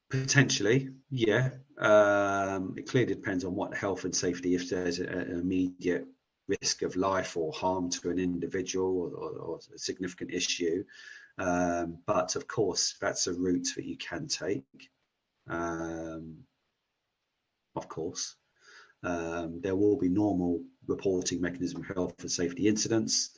Potentially, yeah. It clearly depends on what health and safety, if there's an immediate risk of life or harm to an individual or a significant issue. But of course, that's a route that you can take. Of course, there will be normal reporting mechanism for health and safety incidents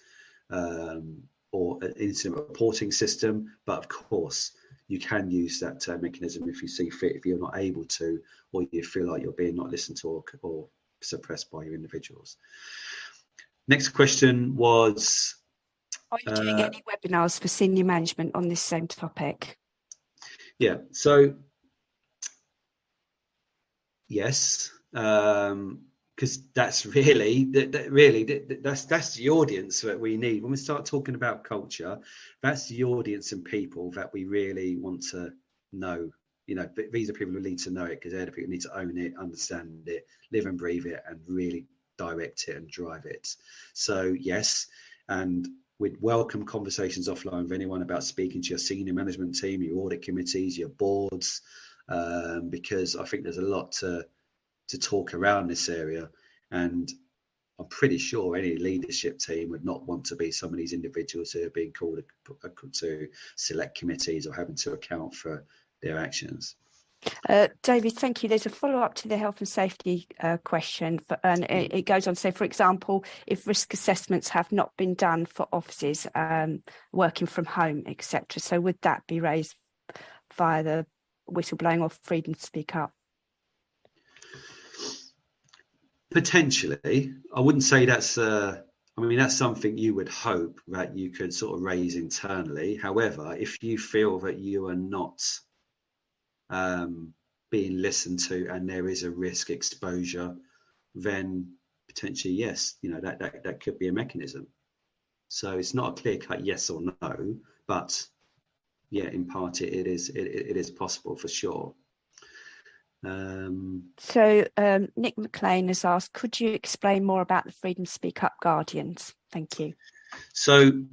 or an incident reporting system, but of course you can use that mechanism if you see fit, if you're not able to, or you feel like you're being not listened to or suppressed by your individuals. Next question was, are you doing any webinars for senior management on this same topic? Yeah, so yes, because that's really that's the audience that we need when we start talking about culture. That's the audience and people that we really want to know. You know, these are people who need to know it, because they're the people who need to own it, understand it, live and breathe it, and really direct it and drive it. So yes, and we'd welcome conversations offline with anyone about speaking to your senior management team, your audit committees, your boards, because I think there's a lot to talk around this area, and I'm pretty sure any leadership team would not want to be some of these individuals who are being called to select committees or having to account for their actions. David, thank you. There's a follow-up to the health and safety question, and it goes on to say, for example, if risk assessments have not been done for offices working from home, etc., so would that be raised via the whistleblowing or freedom to speak up? Potentially. I wouldn't say that's I mean, that's something you would hope that you could sort of raise internally. However, if you feel that you are not being listened to and there is a risk exposure, then potentially yes, you know, that could be a mechanism. So it's not a clear-cut yes or no, but yeah, in part it is possible for sure. So Nick McLean has asked, could you explain more about the Freedom Speak Up Guardians? Thank you. So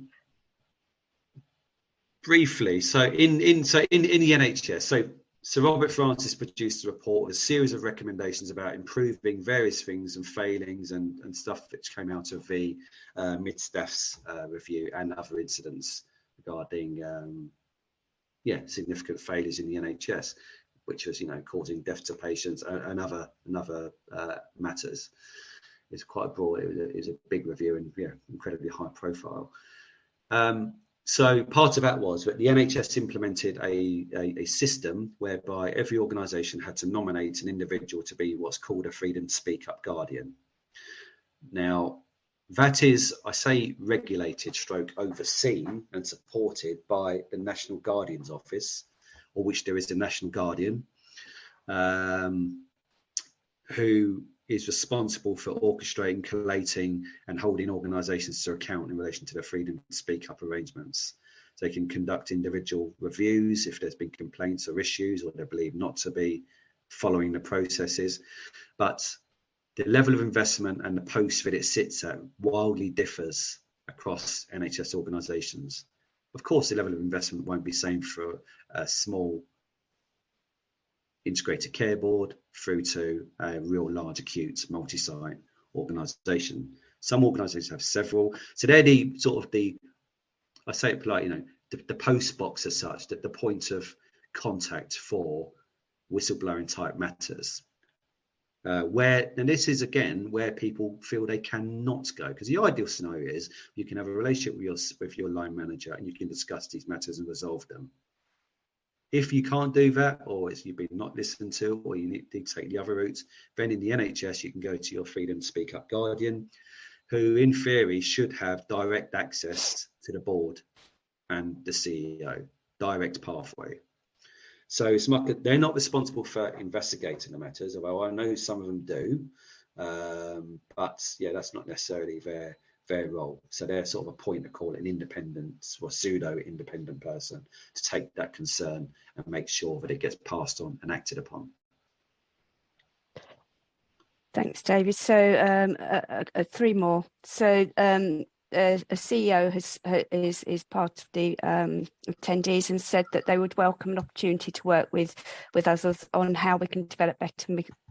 briefly, so in the NHS, so Robert Francis produced a report, a series of recommendations about improving various things and failings and stuff which came out of the mid-staffs review and other incidents regarding significant failures in the NHS, which was, you know, causing death to patients and other matters. It's quite broad. It was a big review and incredibly high profile. So part of that was that the NHS implemented a system whereby every organisation had to nominate an individual to be what's called a Freedom to Speak Up Guardian. Now, that is, I say, regulated / overseen and supported by the National Guardian's Office, or which there is a National Guardian, who is responsible for orchestrating, collating and holding organisations to account in relation to their freedom to speak up arrangements. So they can conduct individual reviews if there's been complaints or issues or they're believed not to be following the processes. But the level of investment and the post that it sits at wildly differs across NHS organisations. Of course, the level of investment won't be the same for a small integrated care board through to a real large acute multi-site organisation. Some organisations have several, so they're the sort of I say it polite, you know, the post box as such, that the point of contact for whistleblowing type matters. And this is again where people feel they cannot go, because the ideal scenario is you can have a relationship with your line manager and you can discuss these matters and resolve them. If you can't do that, or you've been not listened to, or you need to take the other route, then in the NHS you can go to your Freedom to Speak Up Guardian, who in theory should have direct access to the board and the CEO, direct pathway. So they're not responsible for investigating the matters, although I know some of them do. But yeah, that's not necessarily their their role. So they're sort of a point of call, an independent or pseudo-independent person to take that concern and make sure that it gets passed on and acted upon. Thanks, David. So 3 more. So a CEO is part of the attendees and said that they would welcome an opportunity to work with us on how we can develop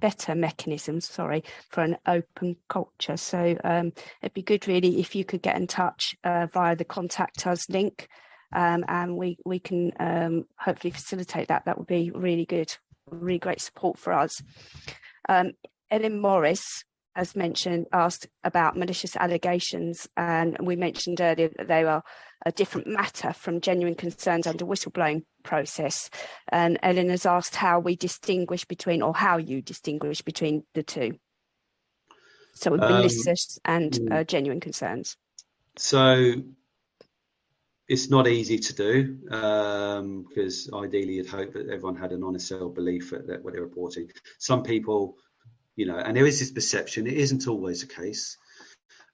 better mechanisms, for an open culture. So it'd be good really if you could get in touch via the contact us link, and we can hopefully facilitate that. That would be really good, really great support for us. Ellen Morris, as mentioned, asked about malicious allegations, and we mentioned earlier that they are a different matter from genuine concerns under whistleblowing process. And Ellen has asked how we distinguish between, or how you distinguish between the two. So malicious and genuine concerns. So it's not easy to do, because ideally you'd hope that everyone had an honest self-belief that what they're reporting. Some people, and there is this perception, it isn't always the case,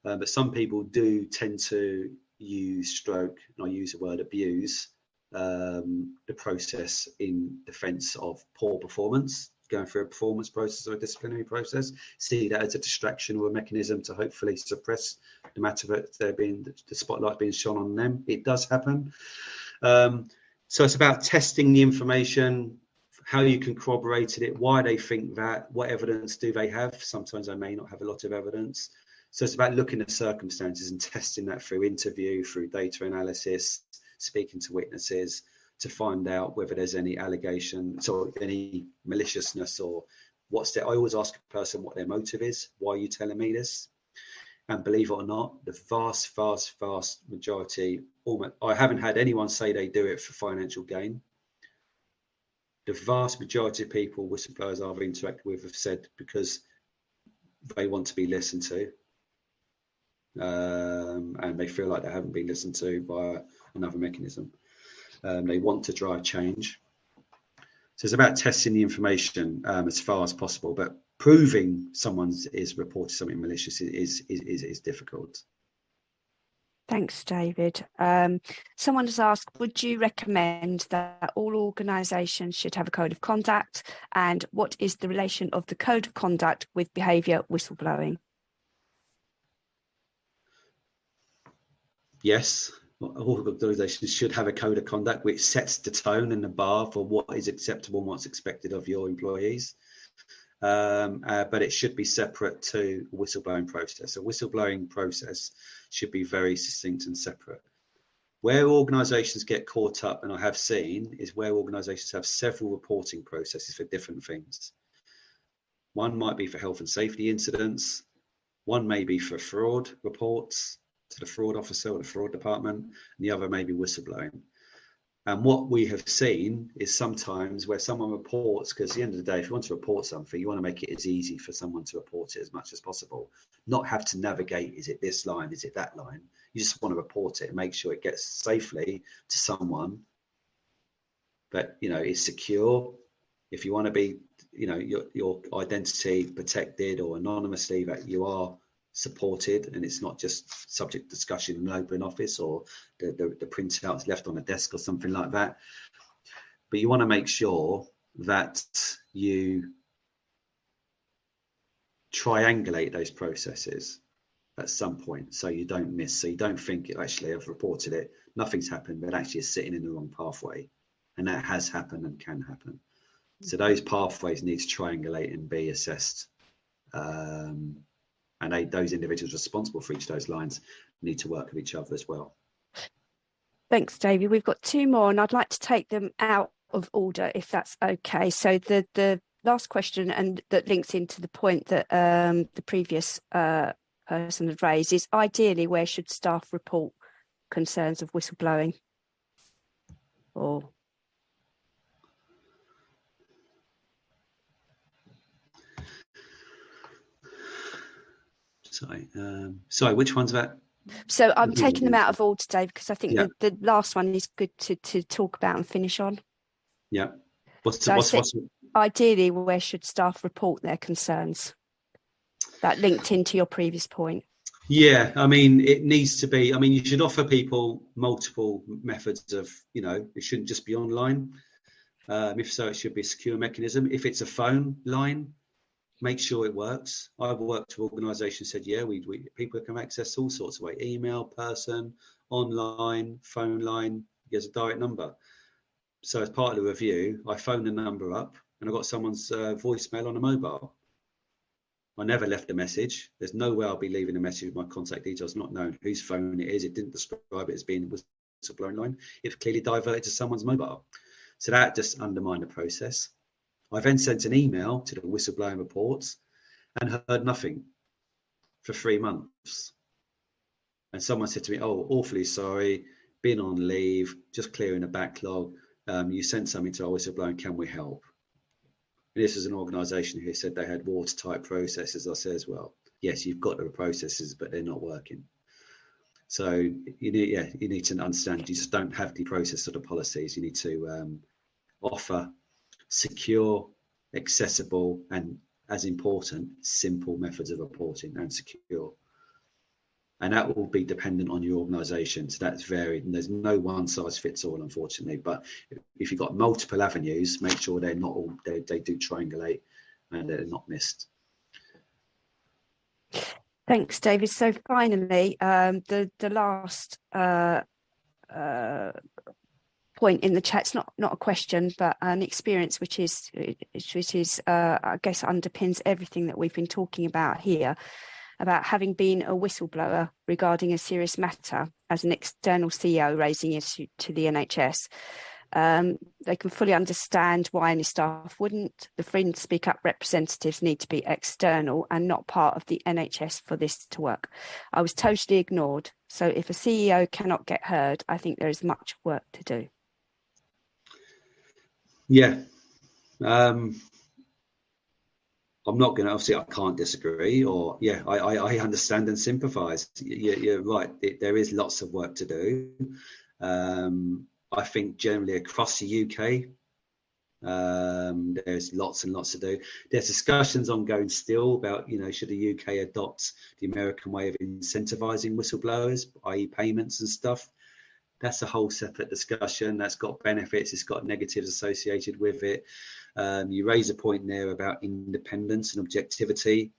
but some people do tend to use and I use the word abuse, the process in defence of poor performance, going through a performance process or a disciplinary process, see that as a distraction or a mechanism to hopefully suppress the matter that the spotlight being shone on them. It does happen. So it's about testing the information, how you can corroborate it, why they think that, what evidence do they have. Sometimes they may not have a lot of evidence. So it's about looking at circumstances and testing that through interview, through data analysis, speaking to witnesses to find out whether there's any allegations or any maliciousness, or I always ask a person what their motive is. Why are you telling me this? And believe it or not, the vast majority, I haven't had anyone say they do it for financial gain. The vast majority of people, whistleblowers I've interacted with, have said because they want to be listened to, and they feel like they haven't been listened to by another mechanism. They want to drive change. So it's about testing the information as far as possible, but proving someone is reporting something malicious is difficult. Thanks, David. Someone has asked, would you recommend that all organisations should have a code of conduct? And what is the relation of the code of conduct with behaviour whistleblowing? Yes, all organisations should have a code of conduct which sets the tone and the bar for what is acceptable and what's expected of your employees. But it should be separate to a whistleblowing process. A whistleblowing process should be very succinct and separate. Where organisations get caught up, and I have seen, is where organisations have several reporting processes for different things. One might be for health and safety incidents. One may be for fraud reports to the fraud officer or the fraud department, and the other may be whistleblowing. And what we have seen is sometimes where someone reports, because at the end of the day, if you want to report something, you want to make it as easy for someone to report it as much as possible. Not have to navigate, is it this line, is it that line? You just want to report it and make sure it gets safely to someone that, is secure. If you want to be, your identity protected or anonymously, that you are supported and it's not just subject discussion in an open office or the printouts left on a desk or something like that. But you want to make sure that you triangulate those processes at some point so you don't miss, so you don't think, actually I've reported it, nothing's happened, but actually it's sitting in the wrong pathway. And that has happened and can happen. So those pathways need to triangulate and be assessed. And those individuals responsible for each of those lines need to work with each other as well. Thanks, David. We've got 2 more, and I'd like to take them out of order, if that's okay. So the last question, and that links into the point that the previous person had raised, is ideally where should staff report concerns of whistleblowing? Or sorry, which one's that? So I'm taking them out of order today because I think the last one is good to talk about and finish on. Yeah. Ideally, where should staff report their concerns? That linked into your previous point. Yeah, I mean, it needs to be. I mean, you should offer people multiple methods of, it shouldn't just be online. If so, it should be a secure mechanism. If it's a phone line, make sure it works. I've worked with organisations said, yeah, we people can access all sorts of ways: email, person, online, phone line. There's a direct number. So as part of the review, I phoned the number up and I got someone's voicemail on a mobile. I never left a message. There's no way I'll be leaving a message with my contact details not known whose phone it is. It didn't describe it as being a whistleblowing line. It clearly diverted to someone's mobile. So that just undermined the process. I then sent an email to the whistleblowing reports and heard nothing for 3 months. And someone said to me, oh, awfully sorry, been on leave, just clearing a backlog. You sent something to our whistleblowing, can we help? And this is an organisation who said they had watertight processes. I said as well, yes, you've got the processes, but they're not working. So you need to understand, you just don't have the process or the policies. You need to offer secure, accessible, and as important, simple methods of reporting and secure. And that will be dependent on your organisation. So that's varied, and there's no one size fits all, unfortunately. But if you've got multiple avenues, make sure they're not all, they do triangulate and they're not missed. Thanks, David. So finally, the last point in the chat's not a question, but an experience which is I guess underpins everything that we've been talking about here, about having been a whistleblower regarding a serious matter as an external CEO raising it to the NHS. They can fully understand why any staff wouldn't. The Free to Speak Up representatives need to be external and not part of the NHS for this to work. I was totally ignored. So if a CEO cannot get heard, I think there is much work to do. Yeah. I'm not going to, obviously I can't disagree, or I understand and sympathise. You're right, there is lots of work to do. I think generally across the UK, there's lots and lots to do. There's discussions ongoing still about, should the UK adopt the American way of incentivising whistleblowers, i.e. payments and stuff. That's a whole separate discussion. That's got benefits, it's got negatives associated with it. You raise a point there about independence and objectivity.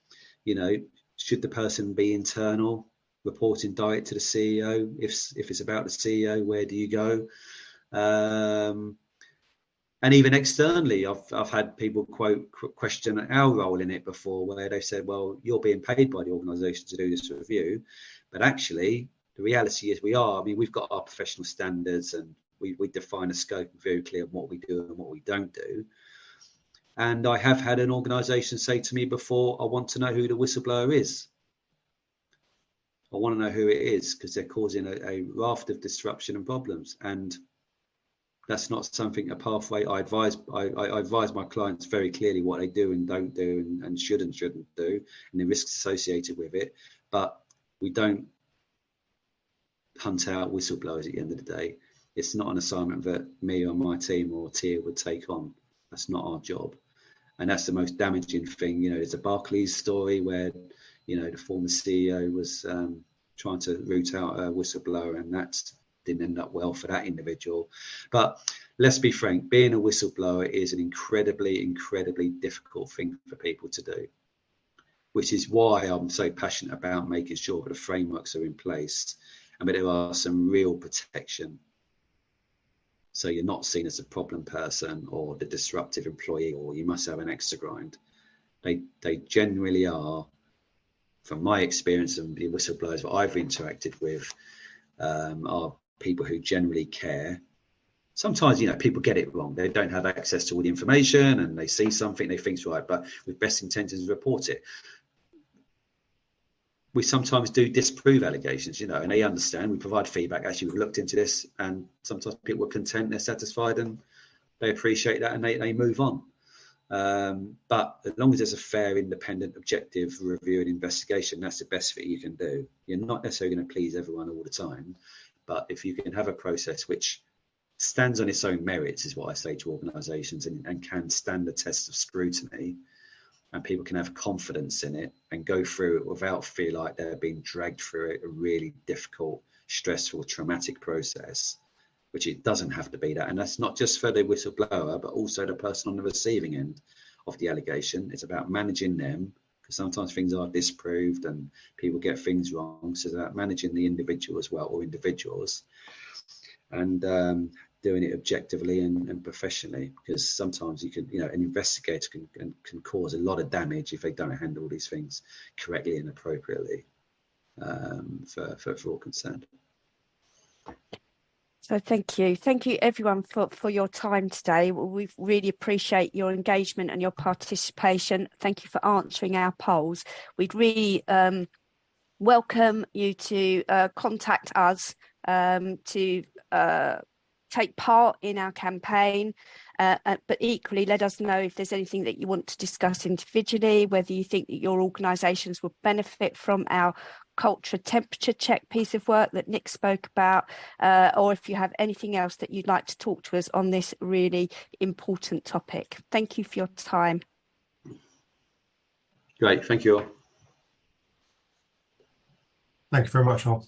Should the person be internal, reporting direct to the CEO? If it's about the CEO, where do you go? And even externally, I've had people question our role in it before, where they said, well, you're being paid by the organisation to do this review, but actually the reality is we've got our professional standards and we define a scope very clear of what we do and what we don't do. And I have had an organisation say to me before, I want to know who the whistleblower is. I want to know who it is because they're causing a raft of disruption and problems. And that's not something, a pathway. I advise my clients very clearly what they do and don't do and should and shouldn't do and the risks associated with it. But we don't hunt out whistleblowers at the end of the day. It's not an assignment that me or my team or TIAA would take on. That's not our job. And that's the most damaging thing. There's a Barclays story where, the former CEO was trying to root out a whistleblower, and that didn't end up well for that individual. But let's be frank, being a whistleblower is an incredibly, incredibly difficult thing for people to do, which is why I'm so passionate about making sure that the frameworks are in place and that there are some real protection. So you're not seen as a problem person or the disruptive employee, or you must have an extra grind. They generally are, from my experience and the whistleblowers that I've interacted with, are people who generally care. Sometimes, people get it wrong. They don't have access to all the information and they see something they think's right, but with best intentions report it. We sometimes do disprove allegations, and they understand. We provide feedback. Actually, we've looked into this, and sometimes people are content, they're satisfied, and they appreciate that, and they move on. But as long as there's a fair, independent, objective review and investigation, that's the best thing you can do. You're not necessarily going to please everyone all the time, but if you can have a process which stands on its own merits, is what I say to organisations, and can stand the test of scrutiny, and people can have confidence in it and go through it without feel like they're being dragged through a really difficult, stressful, traumatic process, which it doesn't have to be that. And that's not just for the whistleblower, but also the person on the receiving end of the allegation. It's about managing them, because sometimes things are disproved and people get things wrong. So it's about managing the individual as well, or individuals, and doing it objectively and professionally, because sometimes you can, an investigator can cause a lot of damage if they don't handle these things correctly and appropriately, for all concerned. So thank you everyone for your time today. We really appreciate your engagement and your participation. Thank you for answering our polls. We'd really welcome you to contact us to take part in our campaign, but equally let us know if there's anything that you want to discuss individually, whether you think that your organisations will benefit from our culture temperature check piece of work that Nick spoke about, or if you have anything else that you'd like to talk to us on this really important topic. Thank you for your time. Great, thank you all. Thank you very much, all.